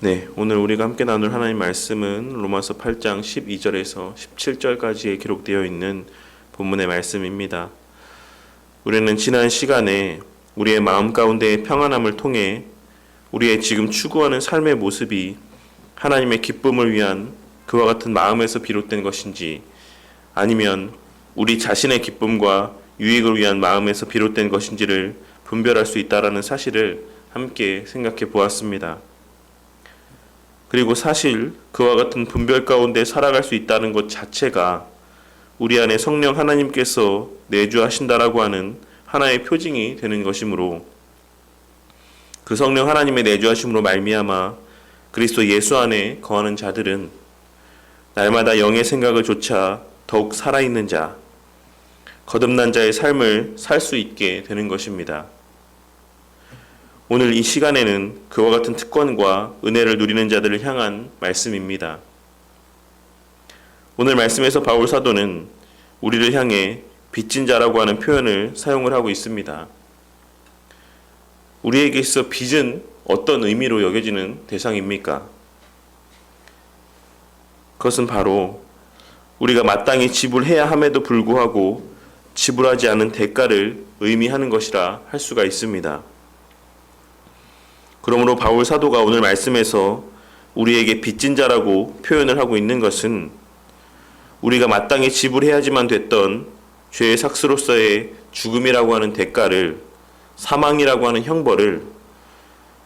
네, 오늘 우리가 함께 나눌 하나님 말씀은 로마서 8장 12절에서 17절까지에 기록되어 있는 본문의 말씀입니다. 우리는 지난 시간에 우리의 마음 가운데의 평안함을 통해 우리의 지금 추구하는 삶의 모습이 하나님의 기쁨을 위한 그와 같은 마음에서 비롯된 것인지 아니면 우리 자신의 기쁨과 유익을 위한 마음에서 비롯된 것인지를 분별할 수 있다라는 사실을 함께 생각해 보았습니다. 그리고 사실 그와 같은 분별 가운데 살아갈 수 있다는 것 자체가 우리 안에 성령 하나님께서 내주하신다라고 하는 하나의 표징이 되는 것이므로 그 성령 하나님의 내주하심으로 말미암아 그리스도 예수 안에 거하는 자들은 날마다 영의 생각을 조차 더욱 살아있는 자, 거듭난 자의 삶을 살 수 있게 되는 것입니다. 오늘 이 시간에는 그와 같은 특권과 은혜를 누리는 자들을 향한 말씀입니다. 오늘 말씀에서 바울 사도는 우리를 향해 빚진 자라고 하는 표현을 사용을 하고 있습니다. 우리에게 있어 빚은 어떤 의미로 여겨지는 대상입니까? 그것은 바로 우리가 마땅히 지불해야 함에도 불구하고 지불하지 않은 대가를 의미하는 것이라 할 수가 있습니다. 그러므로 바울 사도가 오늘 말씀에서 우리에게 빚진 자라고 표현을 하고 있는 것은 우리가 마땅히 지불해야지만 됐던 죄의 삭스로서의 죽음이라고 하는 대가를, 사망이라고 하는 형벌을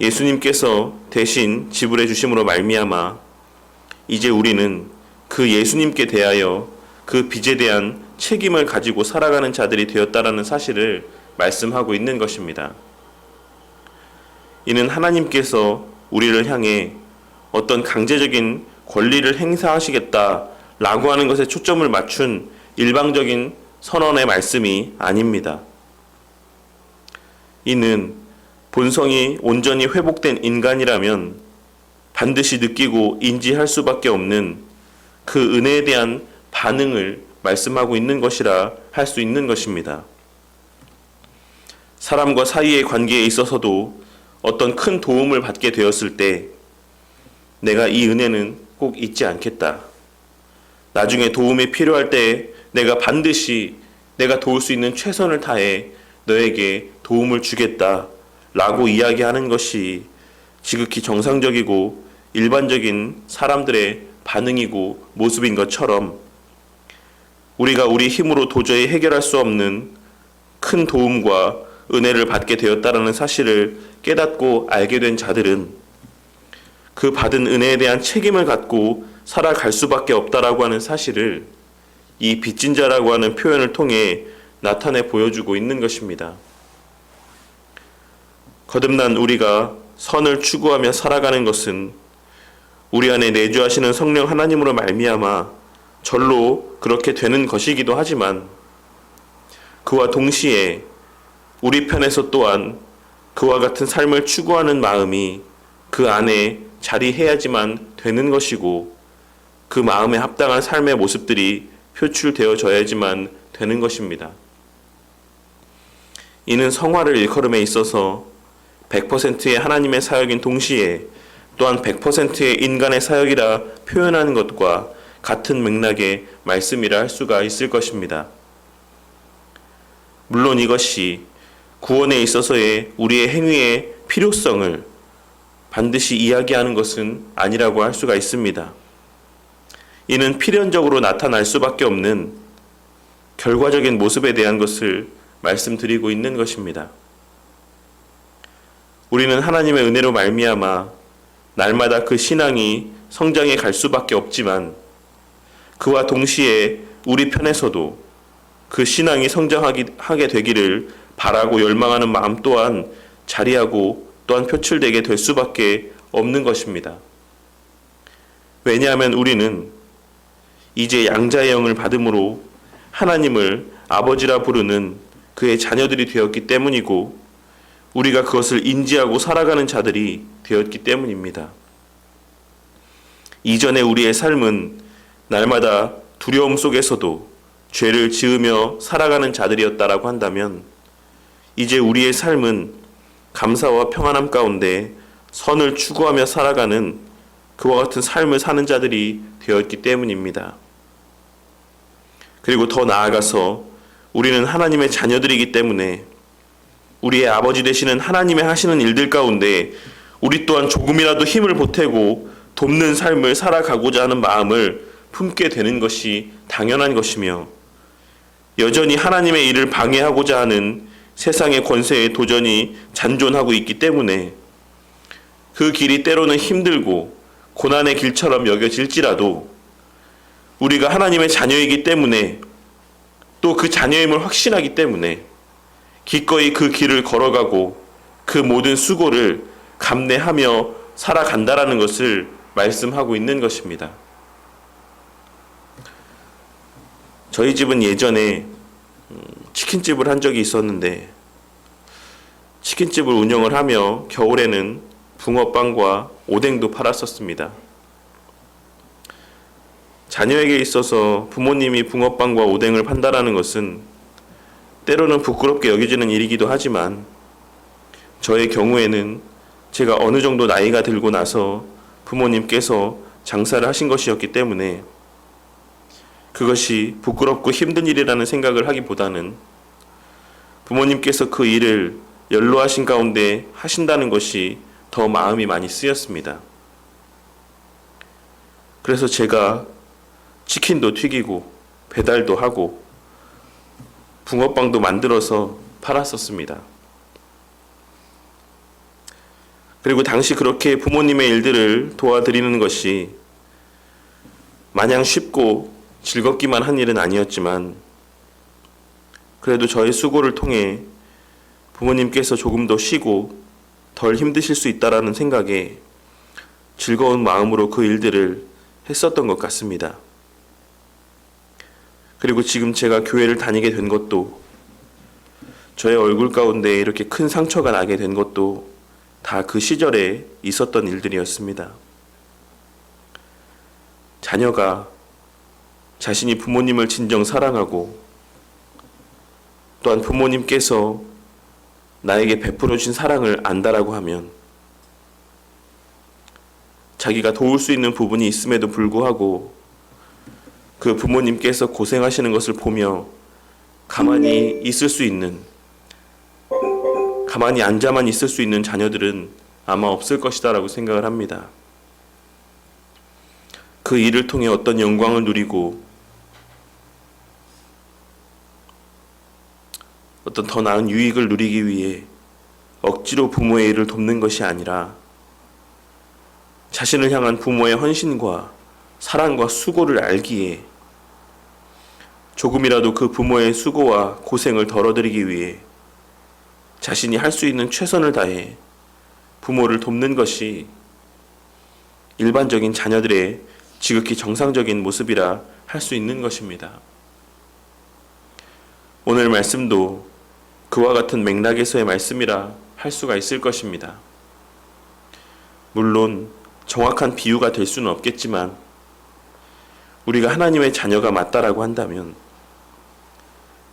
예수님께서 대신 지불해 주심으로 말미암아 이제 우리는 그 예수님께 대하여 그 빚에 대한 책임을 가지고 살아가는 자들이 되었다라는 사실을 말씀하고 있는 것입니다. 이는 하나님께서 우리를 향해 어떤 강제적인 권리를 행사하시겠다라고 하는 것에 초점을 맞춘 일방적인 선언의 말씀이 아닙니다. 이는 본성이 온전히 회복된 인간이라면 반드시 느끼고 인지할 수밖에 없는 그 은혜에 대한 반응을 말씀하고 있는 것이라 할 수 있는 것입니다. 사람과 사이의 관계에 있어서도 어떤 큰 도움을 받게 되었을 때 내가 이 은혜는 꼭 잊지 않겠다. 나중에 도움이 필요할 때 내가 반드시 내가 도울 수 있는 최선을 다해 너에게 도움을 주겠다 라고 이야기하는 것이 지극히 정상적이고 일반적인 사람들의 반응이고 모습인 것처럼 우리가 우리 힘으로 도저히 해결할 수 없는 큰 도움과 은혜를 받게 되었다라는 사실을 깨닫고 알게 된 자들은 그 받은 은혜에 대한 책임을 갖고 살아갈 수밖에 없다라고 하는 사실을 이 빚진 자라고 하는 표현을 통해 나타내 보여주고 있는 것입니다. 거듭난 우리가 선을 추구하며 살아가는 것은 우리 안에 내주하시는 성령 하나님으로 말미암아 절로 그렇게 되는 것이기도 하지만 그와 동시에 우리 편에서 또한 그와 같은 삶을 추구하는 마음이 그 안에 자리해야지만 되는 것이고 그 마음에 합당한 삶의 모습들이 표출되어져야지만 되는 것입니다. 이는 성화를 일컬음에 있어서 100%의 하나님의 사역인 동시에 또한 100%의 인간의 사역이라 표현하는 것과 같은 맥락의 말씀이라 할 수가 있을 것입니다. 물론 이것이 구원에 있어서의 우리의 행위의 필요성을 반드시 이야기하는 것은 아니라고 할 수가 있습니다. 이는 필연적으로 나타날 수밖에 없는 결과적인 모습에 대한 것을 말씀드리고 있는 것입니다. 우리는 하나님의 은혜로 말미암아 날마다 그 신앙이 성장해 갈 수밖에 없지만 그와 동시에 우리 편에서도 그 신앙이 성장하게 되기를 바라고 열망하는 마음 또한 자리하고 또한 표출되게 될 수밖에 없는 것입니다. 왜냐하면 우리는 이제 양자의 영을 받음으로 하나님을 아버지라 부르는 그의 자녀들이 되었기 때문이고 우리가 그것을 인지하고 살아가는 자들이 되었기 때문입니다. 이전에 우리의 삶은 날마다 두려움 속에서도 죄를 지으며 살아가는 자들이었다라고 한다면 이제 우리의 삶은 감사와 평안함 가운데 선을 추구하며 살아가는 그와 같은 삶을 사는 자들이 되었기 때문입니다. 그리고 더 나아가서 우리는 하나님의 자녀들이기 때문에 우리의 아버지 되시는 하나님의 하시는 일들 가운데 우리 또한 조금이라도 힘을 보태고 돕는 삶을 살아가고자 하는 마음을 품게 되는 것이 당연한 것이며, 여전히 하나님의 일을 방해하고자 하는 세상의 권세에 도전이 잔존하고 있기 때문에 그 길이 때로는 힘들고 고난의 길처럼 여겨질지라도 우리가 하나님의 자녀이기 때문에, 또 그 자녀임을 확신하기 때문에 기꺼이 그 길을 걸어가고 그 모든 수고를 감내하며 살아간다라는 것을 말씀하고 있는 것입니다. 저희 집은 예전에 치킨집을 한 적이 있었는데, 치킨집을 운영을 하며 겨울에는 붕어빵과 오뎅도 팔았었습니다. 자녀에게 있어서 부모님이 붕어빵과 오뎅을 판다라는 것은 때로는 부끄럽게 여겨지는 일이기도 하지만, 저의 경우에는 제가 어느 정도 나이가 들고 나서 부모님께서 장사를 하신 것이었기 때문에 그것이 부끄럽고 힘든 일이라는 생각을 하기보다는 부모님께서 그 일을 연로하신 가운데 하신다는 것이 더 마음이 많이 쓰였습니다. 그래서 제가 치킨도 튀기고 배달도 하고 붕어빵도 만들어서 팔았었습니다. 그리고 당시 그렇게 부모님의 일들을 도와드리는 것이 마냥 쉽고 즐겁기만 한 일은 아니었지만, 그래도 저의 수고를 통해 부모님께서 조금 더 쉬고 덜 힘드실 수 있다라는 생각에 즐거운 마음으로 그 일들을 했었던 것 같습니다. 그리고 지금 제가 교회를 다니게 된 것도, 저의 얼굴 가운데 이렇게 큰 상처가 나게 된 것도 다 그 시절에 있었던 일들이었습니다. 자녀가 자신이 부모님을 진정 사랑하고 또한 부모님께서 나에게 베풀어 주신 사랑을 안다라고 하면 자기가 도울 수 있는 부분이 있음에도 불구하고 그 부모님께서 고생하시는 것을 보며 가만히 있을 수 있는, 가만히 앉아만 있을 수 있는 자녀들은 아마 없을 것이다라고 생각을 합니다. 그 일을 통해 어떤 영광을 누리고 어떤 더 나은 유익을 누리기 위해 억지로 부모의 일을 돕는 것이 아니라 자신을 향한 부모의 헌신과 사랑과 수고를 알기에 조금이라도 그 부모의 수고와 고생을 덜어드리기 위해 자신이 할 수 있는 최선을 다해 부모를 돕는 것이 일반적인 자녀들의 지극히 정상적인 모습이라 할 수 있는 것입니다. 오늘 말씀도 그와 같은 맥락에서의 말씀이라 할 수가 있을 것입니다. 물론 정확한 비유가 될 수는 없겠지만 우리가 하나님의 자녀가 맞다라고 한다면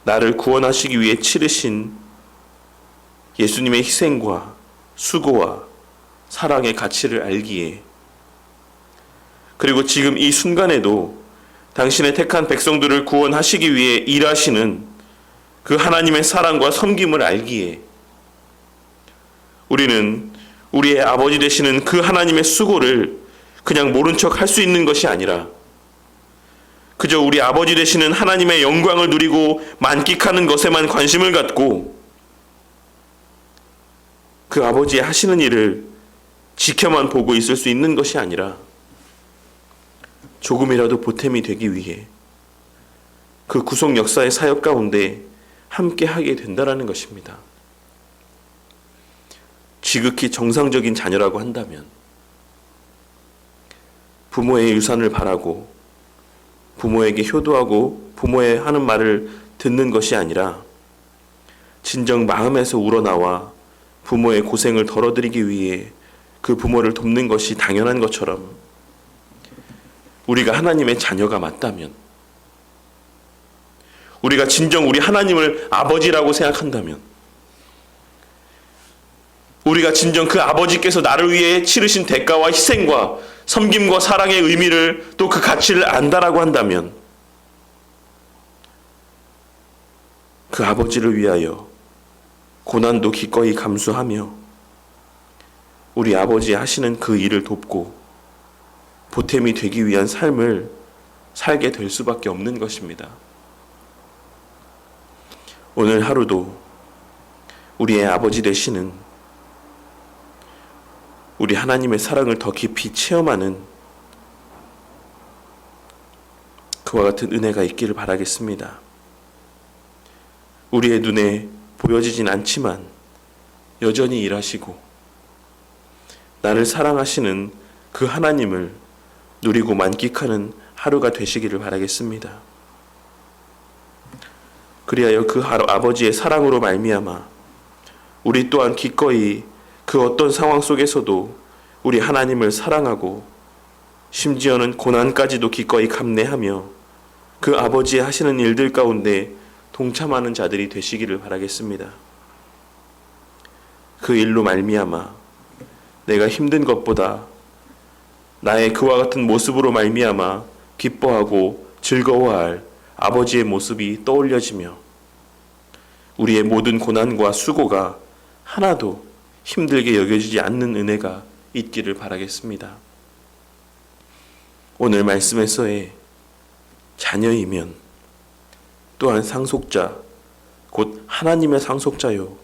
나를 구원하시기 위해 치르신 예수님의 희생과 수고와 사랑의 가치를 알기에, 그리고 지금 이 순간에도 당신의 택한 백성들을 구원하시기 위해 일하시는 그 하나님의 사랑과 섬김을 알기에 우리는 우리의 아버지 되시는 그 하나님의 수고를 그냥 모른 척 할 수 있는 것이 아니라 그저 우리 아버지 되시는 하나님의 영광을 누리고 만끽하는 것에만 관심을 갖고 그 아버지의 하시는 일을 지켜만 보고 있을 수 있는 것이 아니라 조금이라도 보탬이 되기 위해 그 구속 역사의 사역 가운데 함께 하게 된다라는 것입니다. 지극히 정상적인 자녀라고 한다면 부모의 유산을 바라고 부모에게 효도하고 부모의 하는 말을 듣는 것이 아니라 진정 마음에서 우러나와 부모의 고생을 덜어드리기 위해 그 부모를 돕는 것이 당연한 것처럼 우리가 하나님의 자녀가 맞다면, 우리가 진정 우리 하나님을 아버지라고 생각한다면 우리가 진정 그 아버지께서 나를 위해 치르신 대가와 희생과 섬김과 사랑의 의미를 또 그 가치를 안다라고 한다면 그 아버지를 위하여 고난도 기꺼이 감수하며 우리 아버지 하시는 그 일을 돕고 보탬이 되기 위한 삶을 살게 될 수밖에 없는 것입니다. 오늘 하루도 우리의 아버지 되시는 우리 하나님의 사랑을 더 깊이 체험하는 그와 같은 은혜가 있기를 바라겠습니다. 우리의 눈에 보여지진 않지만 여전히 일하시고 나를 사랑하시는 그 하나님을 누리고 만끽하는 하루가 되시기를 바라겠습니다. 그리하여 그 아버지의 사랑으로 말미암아 우리 또한 기꺼이 그 어떤 상황 속에서도 우리 하나님을 사랑하고 심지어는 고난까지도 기꺼이 감내하며 그 아버지의 하시는 일들 가운데 동참하는 자들이 되시기를 바라겠습니다. 그 일로 말미암아 내가 힘든 것보다 나의 그와 같은 모습으로 말미암아 기뻐하고 즐거워할 아버지의 모습이 떠올려지며 우리의 모든 고난과 수고가 하나도 힘들게 여겨지지 않는 은혜가 있기를 바라겠습니다. 오늘 말씀에서의 자녀이면 또한 상속자, 곧 하나님의 상속자요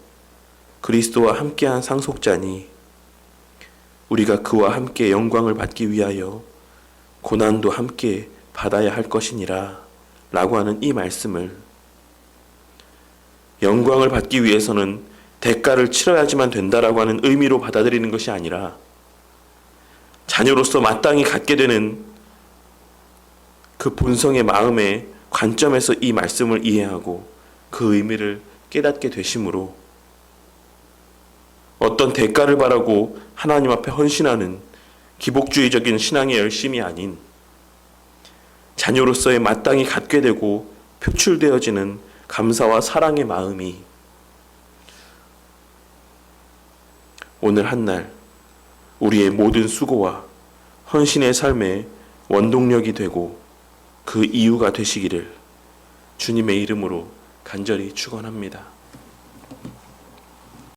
그리스도와 함께한 상속자니 우리가 그와 함께 영광을 받기 위하여 고난도 함께 받아야 할 것이니라 라고 하는 이 말씀을 영광을 받기 위해서는 대가를 치러야지만 된다라고 하는 의미로 받아들이는 것이 아니라 자녀로서 마땅히 갖게 되는 그 본성의 마음의 관점에서 이 말씀을 이해하고 그 의미를 깨닫게 되심으로 어떤 대가를 바라고 하나님 앞에 헌신하는 기복주의적인 신앙의 열심이 아닌 자녀로서의 마땅히 갖게 되고 표출되어지는 감사와 사랑의 마음이 오늘 한날 우리의 모든 수고와 헌신의 삶의 원동력이 되고 그 이유가 되시기를 주님의 이름으로 간절히 축원합니다.